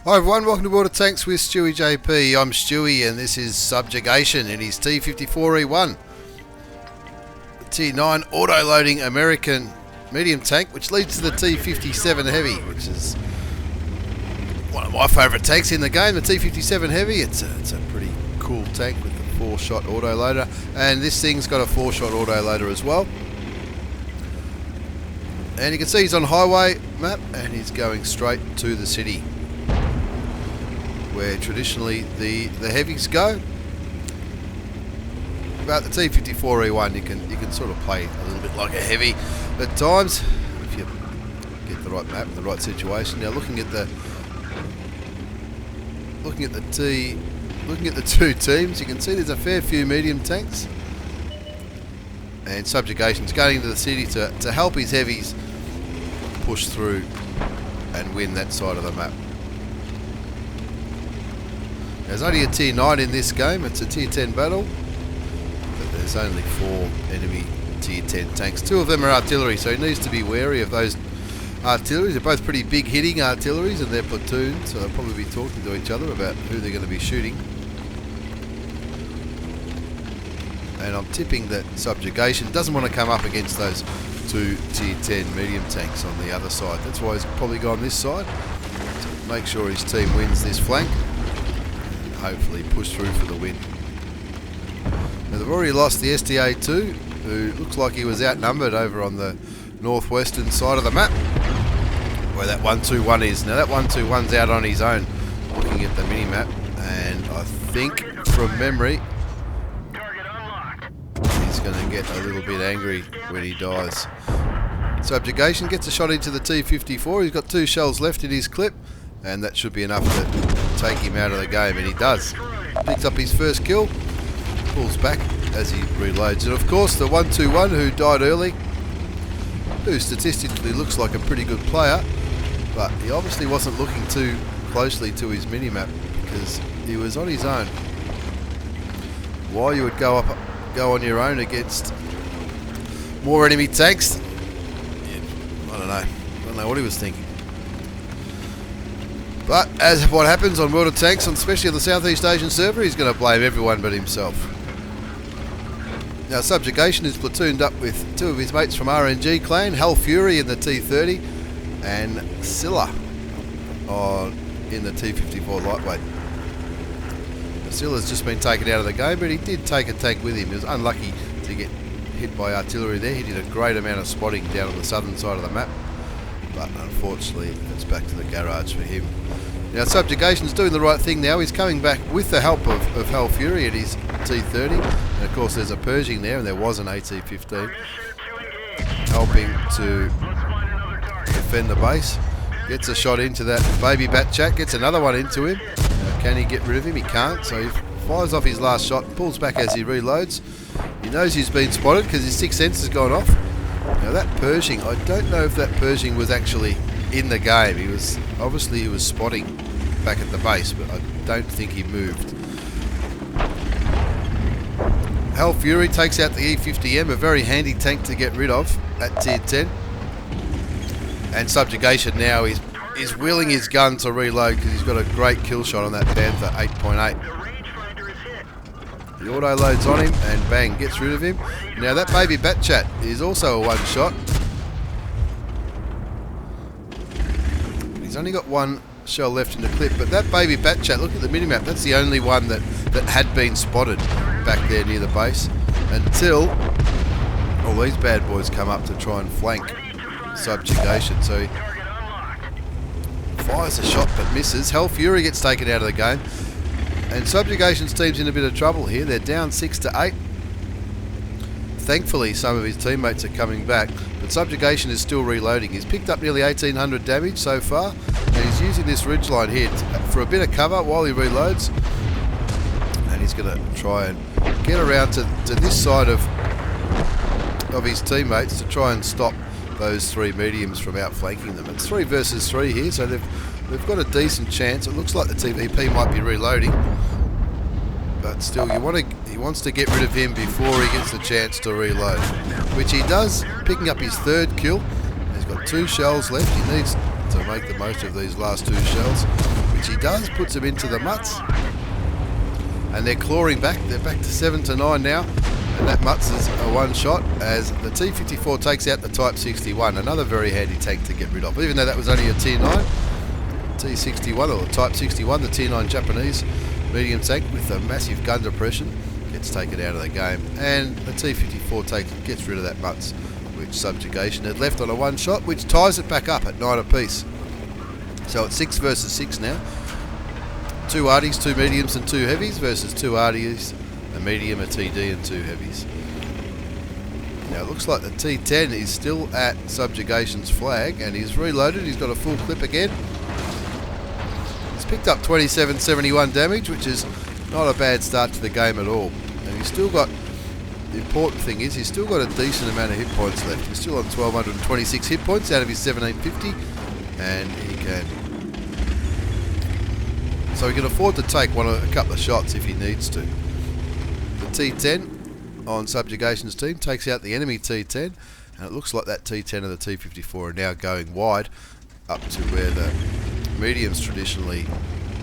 Hi everyone, welcome to Water Tanks with stewiejp. I'm Stewie and this is Subjugation in his T54E1. The T9 auto-loading American medium tank, which leads to the T57 Heavy, which is one of my favourite tanks in the game, the T57 Heavy. It's a pretty cool tank with a 4-shot auto-loader, and this thing's got a 4-shot auto-loader as well. And you can see he's on highway map and he's going straight to the city, where traditionally the heavies go. But the T54E1 you can sort of play a little bit like a heavy at times if you get the right map and the right situation. Now looking at the two teams, you can see there's a fair few medium tanks, and Subjugation's going into the city to help his heavies push through and win that side of the map. There's only a tier 9 in this game, it's a tier 10 battle, but there's only 4 enemy tier 10 tanks. 2 of them are artillery, so he needs to be wary of those artilleries. They're both pretty big hitting artilleries and they're platoons, so they'll probably be talking to each other about who they're going to be shooting. And I'm tipping that Subjugation doesn't want to come up against those 2 tier 10 medium tanks on the other side. That's why he's probably gone this side, to make sure his team wins this flank. Hopefully push through for the win. Now they've already lost the STA2, who looks like he was outnumbered over on the northwestern side of the map, where that 121 is. Now that 121's out on his own, looking at the mini-map, and I think from memory he's going to get a little bit angry when he dies. Subjugation gets a shot into the T54. He's got 2 shells left in his clip, and that should be enough to take him out of the game, and he does. Picks up his first kill, pulls back as he reloads. And of course the 121 who died early, who statistically looks like a pretty good player, but he obviously wasn't looking too closely to his minimap because he was on his own. Why you would go on your own against more enemy tanks, I don't know what he was thinking. But as what happens on World of Tanks, especially on the Southeast Asian server, he's going to blame everyone but himself. Now Subjugation is platooned up with 2 of his mates from RNG clan, Hell Fury in the T30 and Scylla in the T54 lightweight. Scylla's just been taken out of the game, but he did take a tank with him. He was unlucky to get hit by artillery there. He did a great amount of spotting down on the southern side of the map, but unfortunately it's back to the garage for him. Now Subjugation's doing the right thing now. He's coming back with the help of Hell Fury at his T30, and of course there's a Pershing there, and there was an AT-15 helping to defend the base. Gets a shot into that baby bat chat, gets another one into him. Now, can he get rid of him? He can't, so he fires off his last shot and pulls back as he reloads. He knows he's been spotted because his 6th sense has gone off. Now that Pershing, I don't know if that Pershing was actually in the game. He was spotting back at the base, but I don't think he moved. Hell Fury takes out the E50M, a very handy tank to get rid of at tier 10. And Subjugation now is wheeling his gun to reload because he's got a great kill shot on that Panther 8.8. The auto loads on him and bang, gets rid of him. Now that baby bat chat is also a 1-shot. He's only got 1 shell left in the clip, but that baby bat chat, look at the minimap, that's the only one that had been spotted back there near the base until all these bad boys come up to try and flank Subjugation. So he fires a shot but misses. Hell Fury gets taken out of the game, and Subjugation's team's in a bit of trouble here. They're down 6-8. Thankfully some of his teammates are coming back, but Subjugation is still reloading. He's picked up nearly 1800 damage so far, and he's using this ridgeline here for a bit of cover while he reloads, and he's going to try and get around to this side of his teammates to try and stop those 3 mediums from outflanking them. It's 3 versus 3 here, so they've got a decent chance. It looks like the TVP might be reloading, but still he wants to get rid of him before he gets the chance to reload, which he does, picking up his 3rd kill. He's got 2 shells left. He needs to make the most of these last 2 shells, which which he does, puts him into the mutts. And they're clawing back. They're back to 7 to 9 now. And that mutts is a one shot as the T54 takes out the Type 61. Another very handy tank to get rid of. Even though that was only a Tier 9, T61 or Type 61, the Tier 9 Japanese medium tank with a massive gun depression, gets taken out of the game. And the T54 gets rid of that mutts, which Subjugation had left on a one shot, which ties it back up at 9 apiece. So it's 6 versus 6 now. 2 arties, 2 mediums and 2 heavies versus 2 arties, a medium, a TD and 2 heavies. Now it looks like the T10 is still at Subjugation's flag and he's reloaded. He's got a full clip again. He's picked up 2771 damage, which is not a bad start to the game at all. And he's still got, the important thing is he's still got a decent amount of hit points left. He's still on 1226 hit points out of his 1750, and he can, so he can afford to take a couple of shots if he needs to. The T10 on Subjugation's team takes out the enemy T10, and it looks like that T10 and the T54 are now going wide up to where the mediums traditionally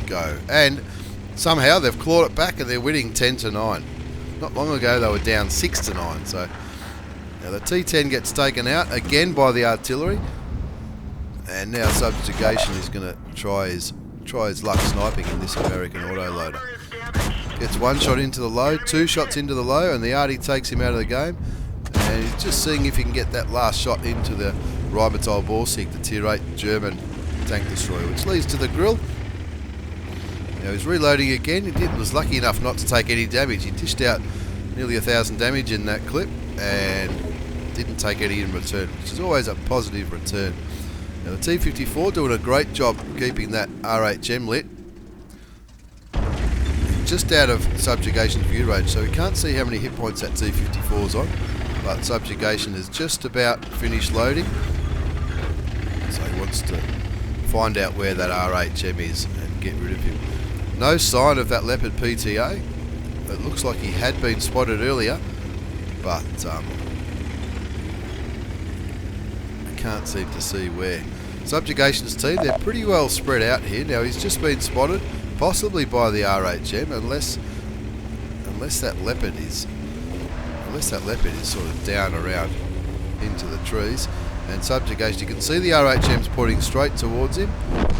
go. And somehow they've clawed it back and they're winning 10 to 9. Not long ago they were down 6 to 9. So now the T10 gets taken out again by the artillery, and now Subjugation is going to try his luck sniping in this American autoloader. Gets one shot into the low, 2 shots into the low, and the arty takes him out of the game. And he's just seeing if he can get that last shot into the Repeatable Borsig, the Tier 8 German tank destroyer, which leads to the grill. Now he's reloading again. He was lucky enough not to take any damage. He dished out nearly 1,000 damage in that clip and didn't take any in return, which is always a positive return. Now the T54 doing a great job keeping that RHM lit. Just out of Subjugation's view range, so we can't see how many hit points that T54's on, but Subjugation is just about finished loading. So he wants to find out where that RHM is and get rid of him. No sign of that Leopard PTA. It looks like he had been spotted earlier, but I can't seem to see where. Subjugation's team, they're pretty well spread out here. Now he's just been spotted, possibly by the RHM, unless that leopard is sort of down around into the trees. And Subjugation, you can see the RHM's pointing straight towards him,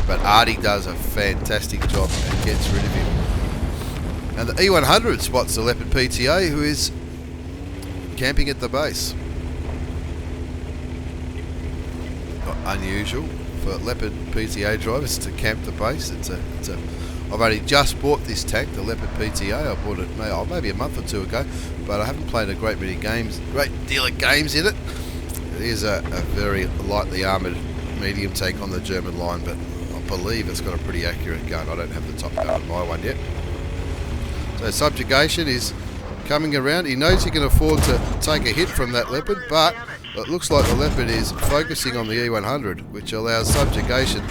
but Artie does a fantastic job and gets rid of him. And the E100 spots the Leopard PTA, who is camping at the base. Not unusual for Leopard PTA drivers to camp the base. I've only just bought this tank, the Leopard PTA. I bought it maybe a month or two ago, but I haven't played a great deal of games in it. It is a very lightly armoured medium tank on the German line, but I believe it's got a pretty accurate gun. I don't have the top gun on my one yet. So Subjugation is coming around. He knows he can afford to take a hit from that Leopard, but it looks like the Leopard is focusing on the E100, which allows Subjugation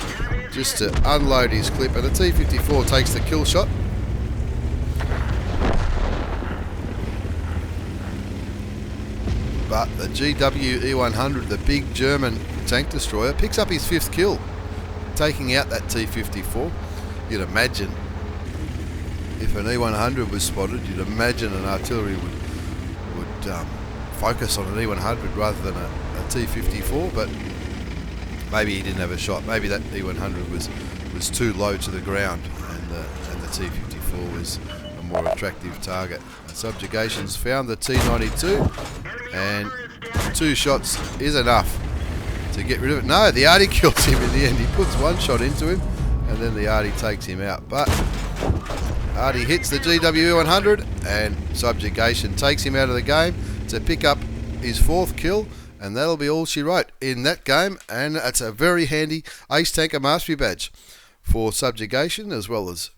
just to unload his clip, and the T54 takes the kill shot. But the GWE100, the big German tank destroyer, picks up his 5th kill, taking out that T54. You'd imagine, if an E100 was spotted, you'd imagine an artillery would focus on an E100 rather than a T54, but maybe he didn't have a shot. Maybe that E100 was too low to the ground, and the T54 was a more attractive target. And Subjugation's found the T92, and 2 shots is enough to get rid of it. No, the arty kills him in the end. He puts 1 shot into him, and then the arty takes him out. But arty hits the GWE100, and Subjugation takes him out of the game to pick up his 4th kill, and that'll be all she wrote in that game. And that's a very handy Ace Tanker Mastery Badge for Subjugation, as well as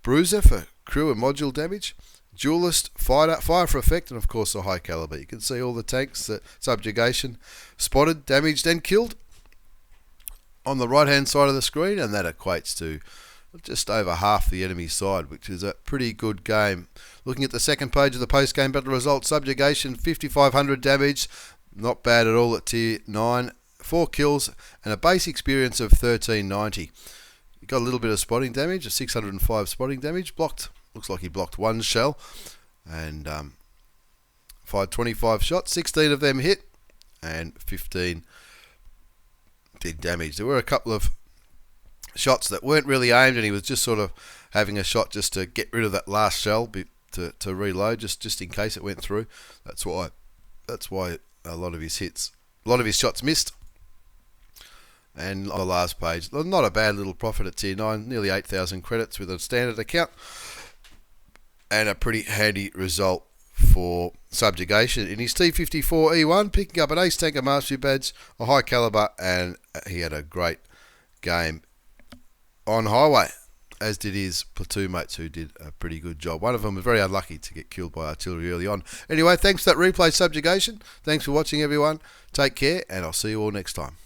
Bruiser for crew and module damage, Duelist, Fire for effect, and of course the High Calibre. You can see all the tanks that Subjugation spotted, damaged and killed on the right hand side of the screen, and that equates to just over half the enemy side, which is a pretty good game. Looking at the second page of the post-game battle results, Subjugation 5,500 damage, not bad at all at Tier 9, 4 kills and a base experience of 1390. He got a little bit of spotting damage, a 605 spotting damage. Blocked, looks like he blocked one shell, and fired 25 shots. 16 of them hit, and 15 did damage. There were a couple of shots that weren't really aimed, and he was just sort of having a shot just to get rid of that last shell to reload, just in case it went through. That's why a lot of his shots missed. And on the last page, not a bad little profit at tier 9, nearly 8,000 credits with a standard account, and a pretty handy result for subjugation in his T54E1, picking up an Ace Tanker Mastery badge, a High Calibre, and he had a great game on highway, as did his platoon mates, who did a pretty good job. One of them was very unlucky to get killed by artillery early on. Anyway, thanks for that replay, subjugation. Thanks for watching, everyone. Take care, and I'll see you all next time.